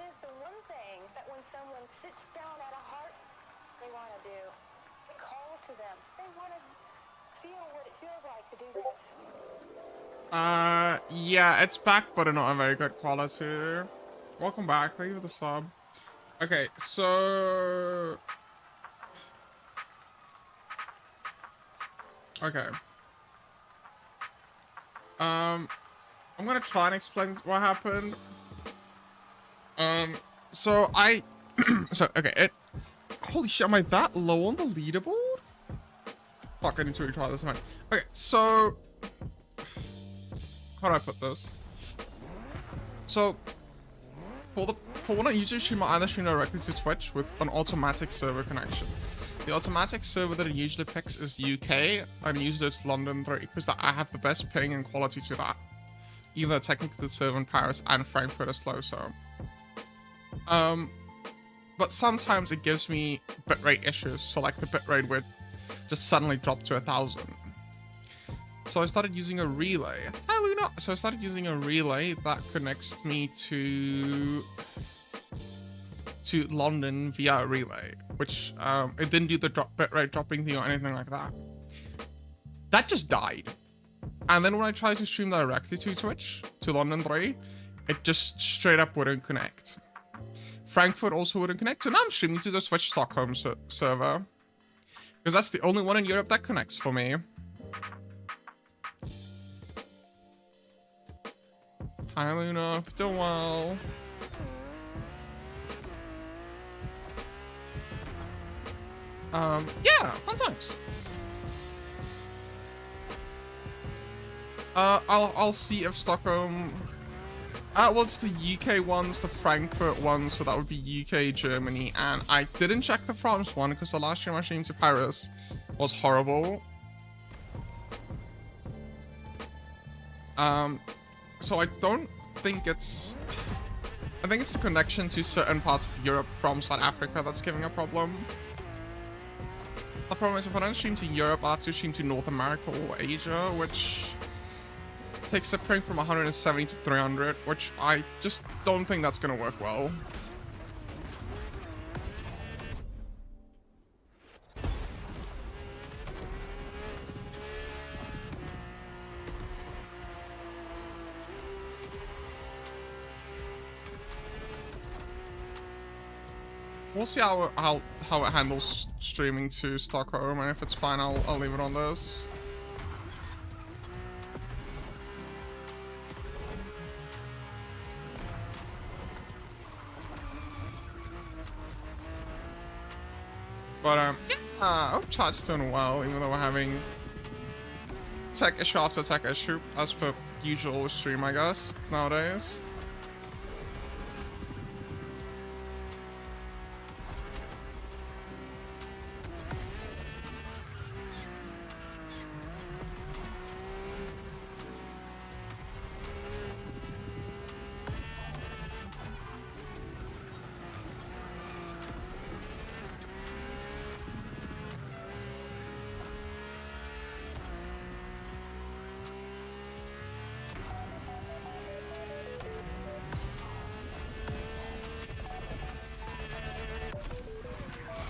is the one thing that when someone sits down at a heart, they want to do. It calls to them. They want to feel what it feels like to do this. Yeah, it's back, but not a very good quality. Welcome back. Thank you for the sub. Okay, so... Okay. I'm gonna try and explain what happened. So I... so, okay, holy shit, am I that low on the leaderboard? Fuck, I need to retry this one. Okay, so... How do I put this? So... For when I usually stream, I either stream directly to Twitch with an automatic server connection. The automatic server that it usually picks is UK, and usually it's London 3, because I have the best ping and quality to that. Even though technically the server in Paris and Frankfurt is slow, so... But sometimes it gives me bitrate issues, so like the bitrate would just suddenly drop to 1,000. So I started using a relay. Hi, Luna! So I started using a relay that connects me to London via a relay, which it didn't do the bitrate dropping thing or anything like that. That just died. And then when I tried to stream directly to Twitch, to London 3, it just straight up wouldn't connect. Frankfurt also wouldn't connect, so now I'm streaming to the Twitch Stockholm server. Because that's the only one in Europe that connects for me. Hi Luna, doing well. Yeah, fun times. I'll see if Stockholm... well, it's the UK ones, the Frankfurt ones, so that would be UK, Germany, and I didn't check the France one, because the last time I streamed to Paris was horrible. So I don't think it's... I think it's the connection to certain parts of Europe from South Africa that's giving a problem. The problem is if I don't stream to Europe, I'll have to stream to North America or Asia, which takes the ping from 170 to 300, which I just don't think that's gonna work well. We'll see how it handles streaming to Stockholm, and if it's fine, I'll leave it on this. But yeah, I hope chat's doing well, even though we're having tech issue after tech issue, as per usual stream, I guess, nowadays.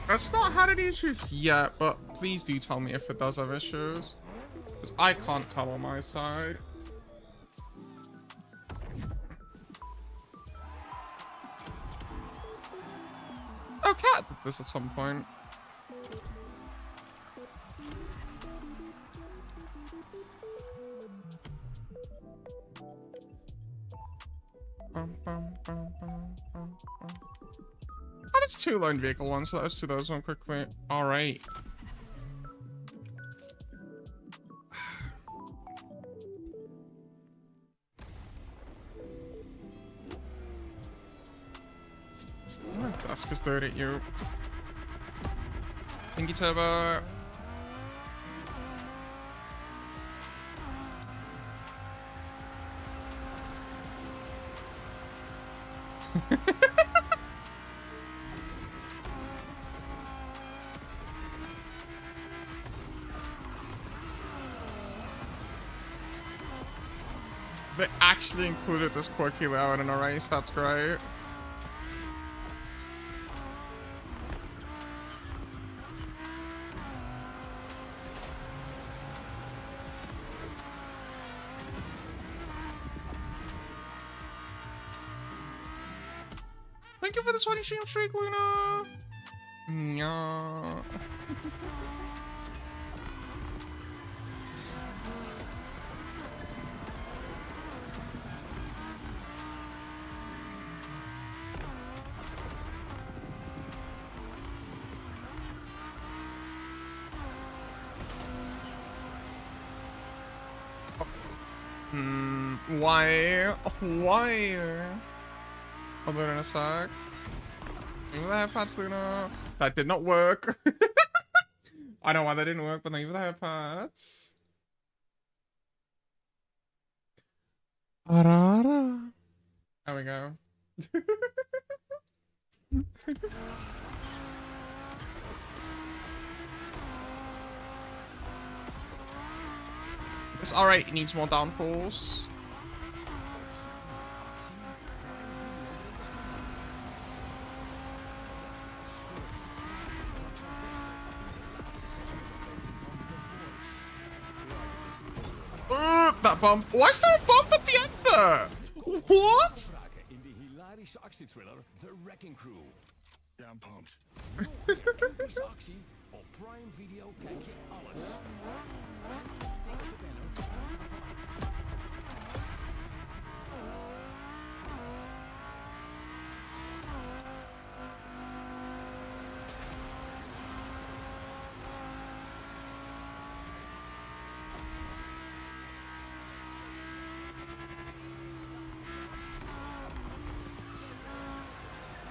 It's not had any issues yet, but please do tell me if it does have issues. Because I can't tell on my side. Oh, Cat did this at some point. Oh, that's 2 lone vehicle ones, so let's do those one quickly. Alright. My desk is dirty at you. Thank you, Turbo. They actually included this quirky layout in a race, that's great. Thank you for the 20 stream streak, Luna. Yeah. Why? Why? I'll do it in a sec. Give me the headpads, Luna. That did not work. I know why that didn't work, but thank you for the headpads. Arara. There we go. This R8 needs more downforce. That bump. Why is there a bump at the end there? What? In de hilarische actiethriller The Wrecking Crew. Ja, I'm pumped. Epische actie. Op Prime Video kijk je alles. Tik op de banner.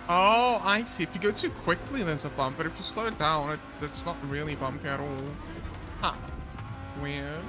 Oh, I see. If you go too quickly, there's a bump, but if you slow it down, it's not really bumpy at all. Huh. Weird.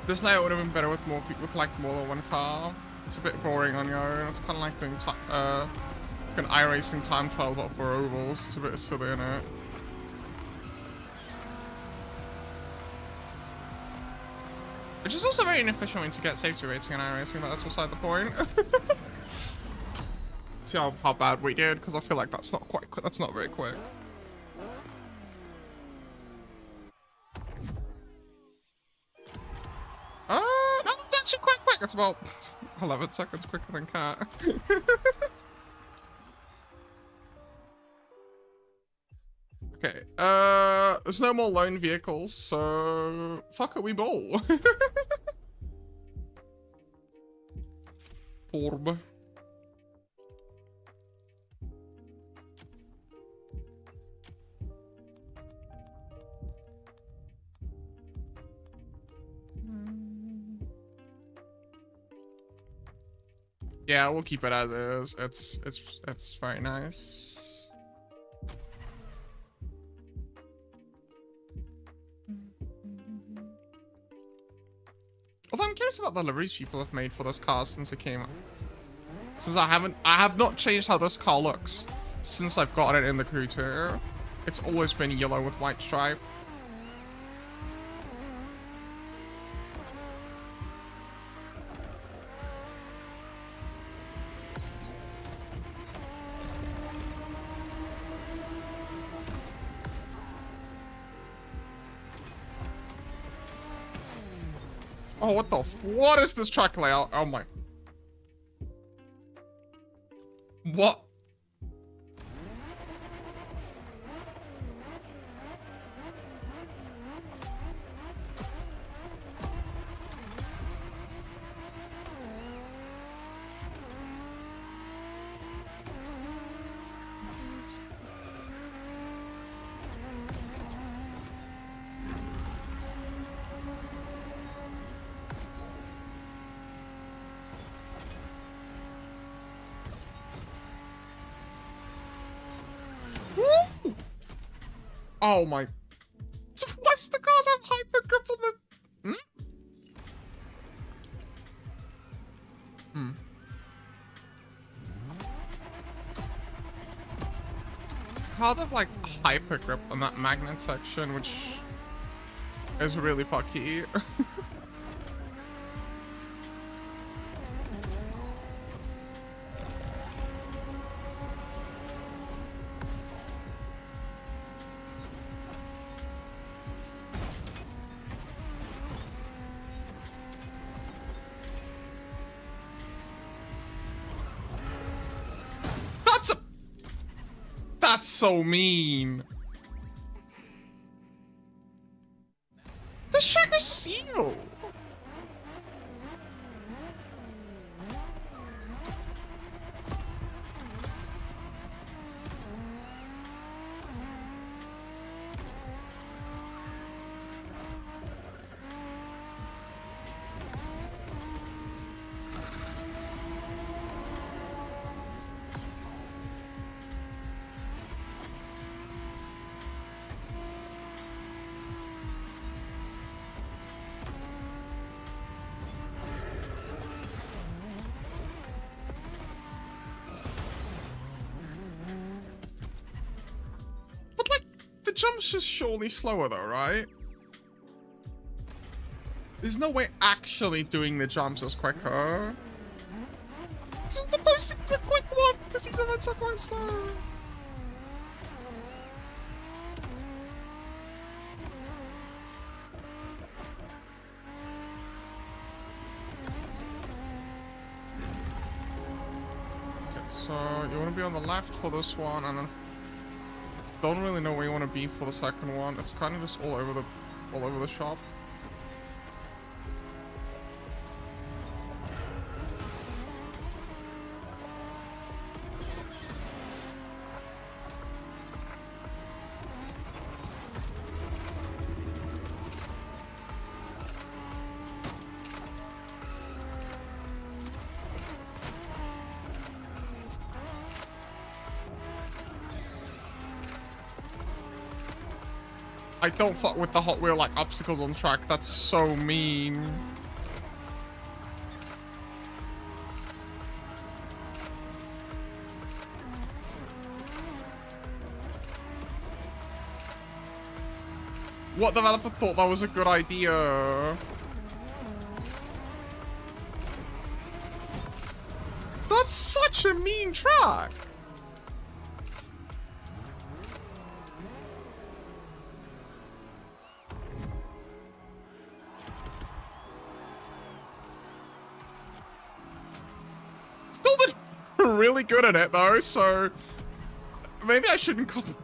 This night would have been better with more people, with like more than one car. It's a bit boring on your own. It's kind of like doing an iRacing time trial but for ovals. It's a bit silly, isn't it? Which is also a very inefficient way to get safety rating in iRacing, but that's beside the point. See how bad we did, because I feel like that's not quite quick. That's not very quick. No, it's actually quite quick. It's about 11 seconds quicker than Cat. Okay, there's no more lone vehicles, so fuck it, we bowl. Forb. Yeah, we'll keep it as is. It's very nice. Although I'm curious about the liveries people have made for this car since it came out. Since I have not changed how this car looks since I've got it in the crew too. It's always been yellow with white stripe. Oh, what is this track layout? Oh my. What? Oh my. So why does the cars have hyper grip on the... Cars have like hyper grip on that magnet section, which is really fucky. That's so mean. This track is just evil. But like, the jump's just surely slower though, right? There's no way actually doing the jumps is quicker. It's supposed to be a quick one because these events are quite slow. So you want to be on the left for this one, and then don't really know where you want to be for the second one. It's kind of just all over the shop. I don't fuck with the Hot Wheel like obstacles on track. That's so mean. What developer thought that was a good idea? That's such a mean track. Still did really good at it though, so maybe I shouldn't complain.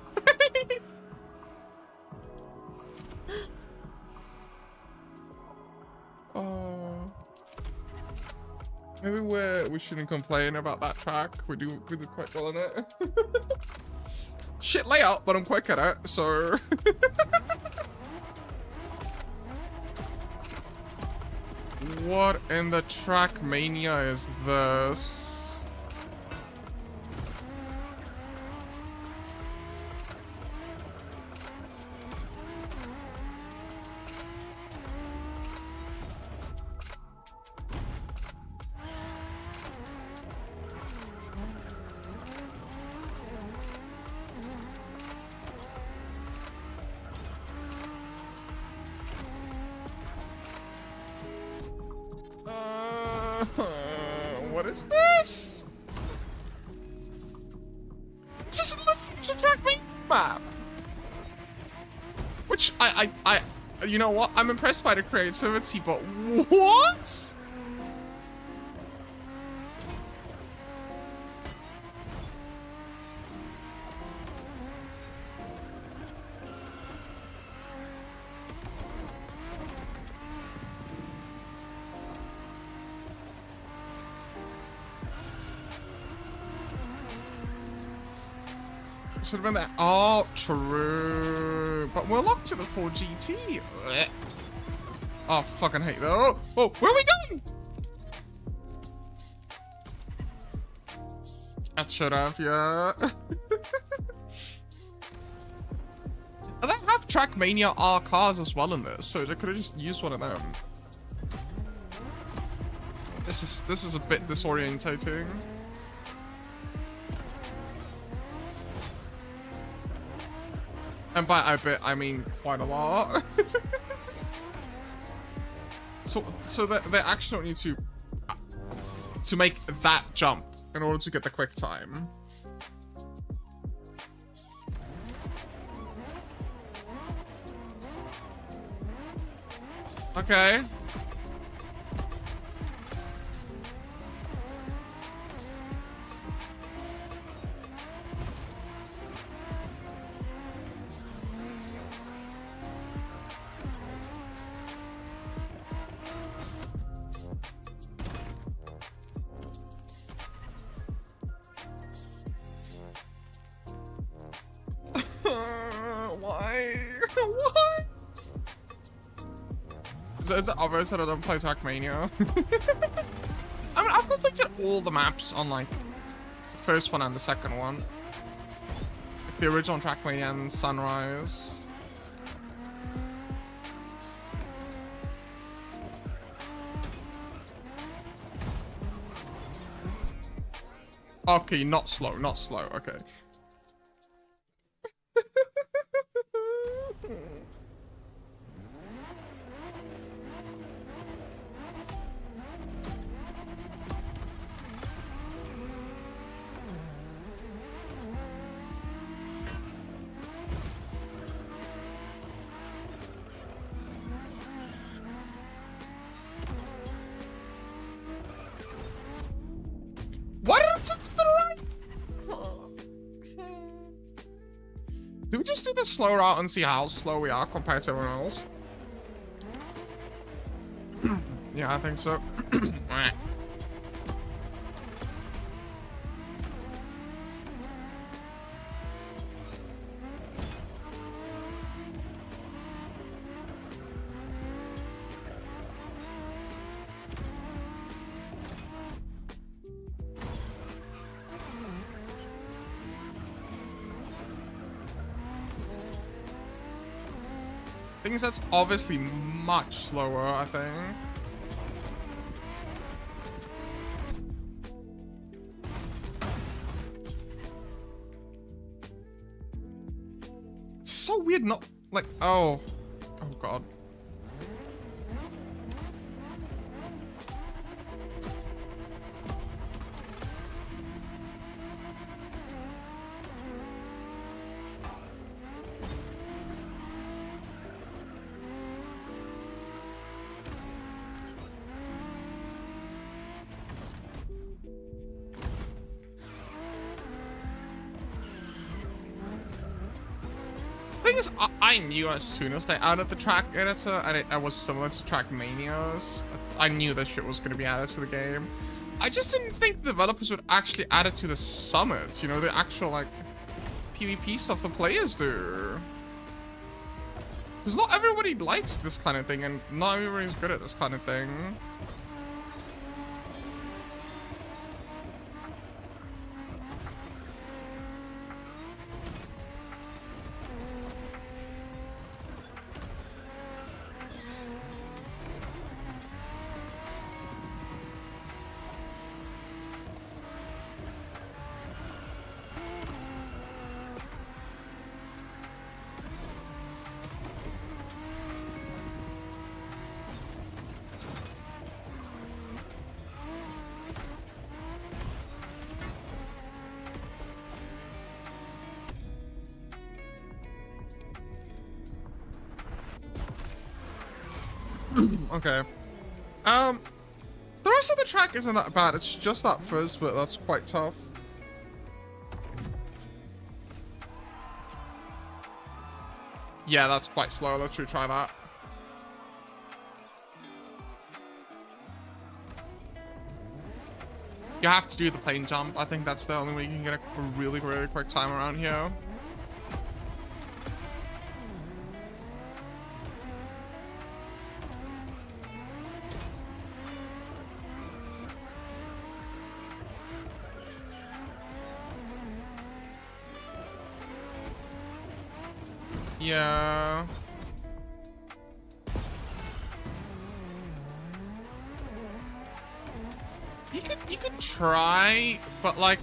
Oh, maybe we shouldn't complain about that track. We did quite well in it. Shit layout, but I'm quick at it, so. What in the track mania is this? What is this? This is the future track map. Which you know what? I'm impressed by the creativity, but what? Should have been there. Oh, true. But we're locked to the 4GT. Ugh. Oh, fucking hate that. Oh, whoa, where are we going? I should have, yeah. And Trackmania are cars as well in this, so they could have just used one of them. This is a bit disorientating. And by a bit, I mean quite a lot. so they actually don't need to make that jump in order to get the quick time. Okay. Why? Why? Is it obvious that I don't play Trackmania? I mean, I've completed all the maps on, like, the first one and the second one. Like, the original Trackmania and Sunrise. Okay, not slow, okay. Why did it take to the right? Do we just do the slow route and see how slow we are compared to everyone else? Yeah, I think so. Alright. Things that's obviously much slower, I think. It's so weird not like oh god. Thing is, I knew as soon as they added the track editor, and it was similar to Trackmania's. I knew that shit was going to be added to the game. I just didn't think the developers would actually add it to the summit. You know, the actual like PvP stuff the players do. Because not everybody likes this kind of thing, and not everybody's good at this kind of thing. Okay. The rest of the track isn't that bad. It's just that first bit that's quite tough. Yeah, that's quite slow. Let's retry that. You have to do the plane jump. I think that's the only way you can get a really, really quick time around here. Yeah. You could try, but like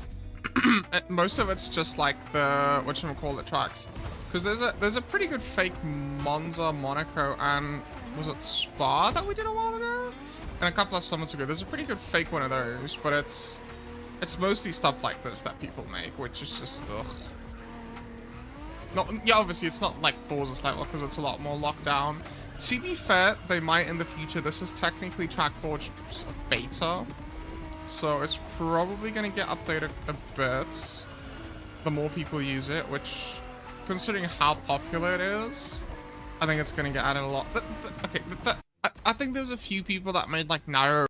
most of it's just like the whatchamacallit tracks. Because there's a pretty good fake Monza, Monaco, and was it Spa that we did a while ago? And a couple of summers ago. There's a pretty good fake one of those, but it's mostly stuff like this that people make, which is just ugh. Not, yeah, obviously it's not like Forza's level because it's a lot more locked down. To be fair, they might in the future. This is technically TrackForge's beta, so it's probably gonna get updated a bit the more people use it, which, considering how popular it is, I think it's gonna get added a lot. I think there's a few people that made like narrow